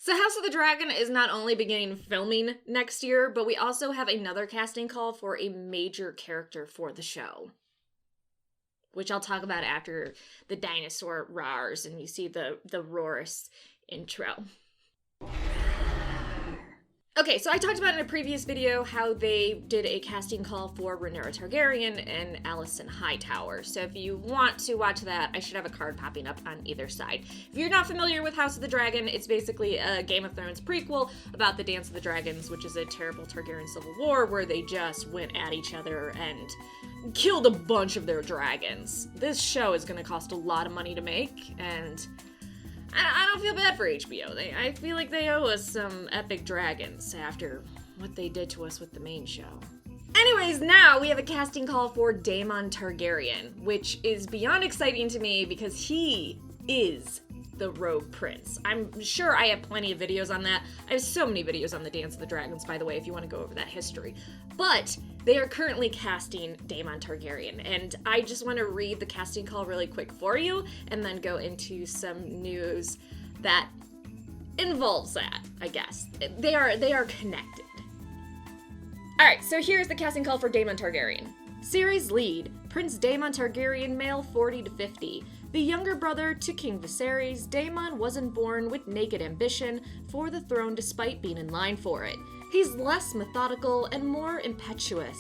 So House of the Dragon is not only beginning filming next year, but we also have another casting call for a major character for the show, which I'll talk about after the dinosaur roars and you see the Rawrist intro. Okay, so I talked about in a previous video how they did a casting call for Rhaenyra Targaryen and Alicent Hightower. So if you want to watch that, I should have a card popping up on either side. If you're not familiar with House of the Dragon, it's basically a Game of Thrones prequel about the Dance of the Dragons, which is a terrible Targaryen civil war where they just went at each other and killed a bunch of their dragons. This show is going to cost a lot of money to make, and I don't feel bad for HBO. I feel like they owe us some epic dragons after what they did to us with the main show. Anyways, now we have a casting call for Daemon Targaryen, which is beyond exciting to me because he is the Rogue Prince. I'm sure I have plenty of videos on that. I have so many videos on the Dance of the Dragons, by the way, if you want to go over that history. But they are currently casting Daemon Targaryen, and I just want to read the casting call really quick for you, and then go into some news that involves that, I guess. They are connected. Alright, so here's the casting call for Daemon Targaryen. Series lead, Prince Daemon Targaryen, male 40 to 50. The younger brother to King Viserys, Daemon wasn't born with naked ambition for the throne despite being in line for it. He's less methodical and more impetuous.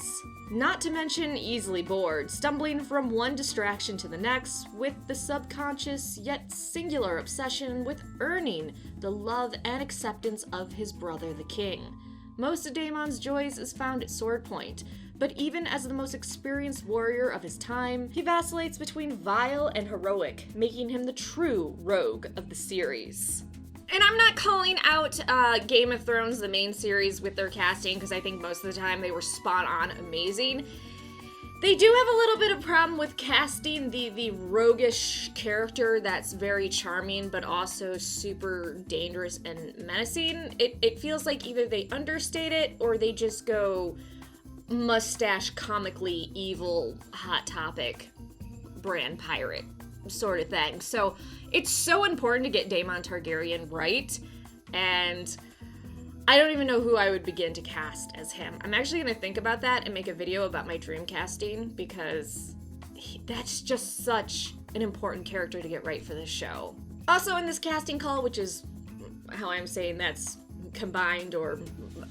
Not to mention easily bored, stumbling from one distraction to the next with the subconscious yet singular obsession with earning the love and acceptance of his brother the king. Most of Daemon's joys is found at sword point, but even as the most experienced warrior of his time, he vacillates between vile and heroic, making him the true rogue of the series. And I'm not calling out Game of Thrones, the main series, with their casting, because I think most of the time they were spot on amazing. They do have a little bit of problem with casting the roguish character that's very charming, but also super dangerous and menacing. It feels like either they understate it, or they just go mustache comically evil Hot Topic brand pirate sort of thing. So it's so important to get Daemon Targaryen right, and I don't even know who I would begin to cast as him. I'm actually going to think about that and make a video about my dream casting, because that's just such an important character to get right for this show. Also in this casting call, which is how I'm saying that's combined or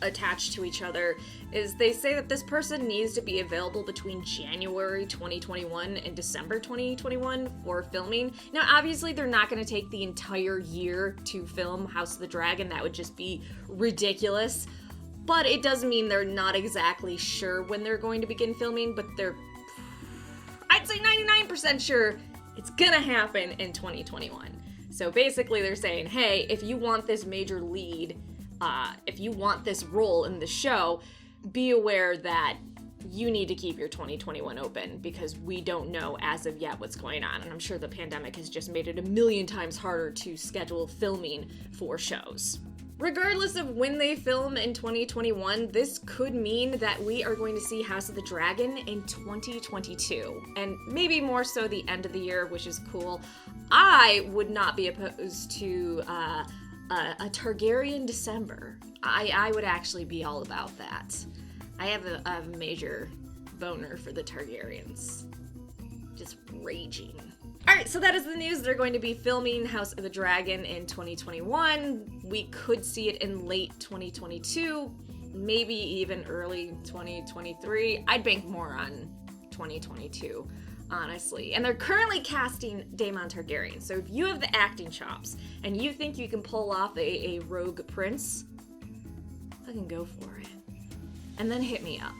attached to each other, is they say that this person needs to be available between January 2021 and December 2021 for filming. Now, obviously, they're not going to take the entire year to film House of the Dragon. That would just be ridiculous. But it does mean they're not exactly sure when they're going to begin filming, but they're, I'd say 99% sure it's gonna happen in 2021. So basically they're saying, hey, if you want this major lead, if you want this role in the show, be aware that you need to keep your 2021 open, because we don't know as of yet what's going on. And I'm sure the pandemic has just made it a million times harder to schedule filming for shows. Regardless of when they film in 2021, this could mean that we are going to see House of the Dragon in 2022, and maybe more so the end of the year, which is cool. I would not be opposed to a Targaryen December. I would actually be all about that. I have a major boner for the Targaryens. Just raging. Alright, so that is the news. They're going to be filming House of the Dragon in 2021. We could see it in late 2022, maybe even early 2023. I'd bank more on 2022, honestly. And they're currently casting Daemon Targaryen. So if you have the acting chops and you think you can pull off a rogue prince, fucking go for it. And then hit me up.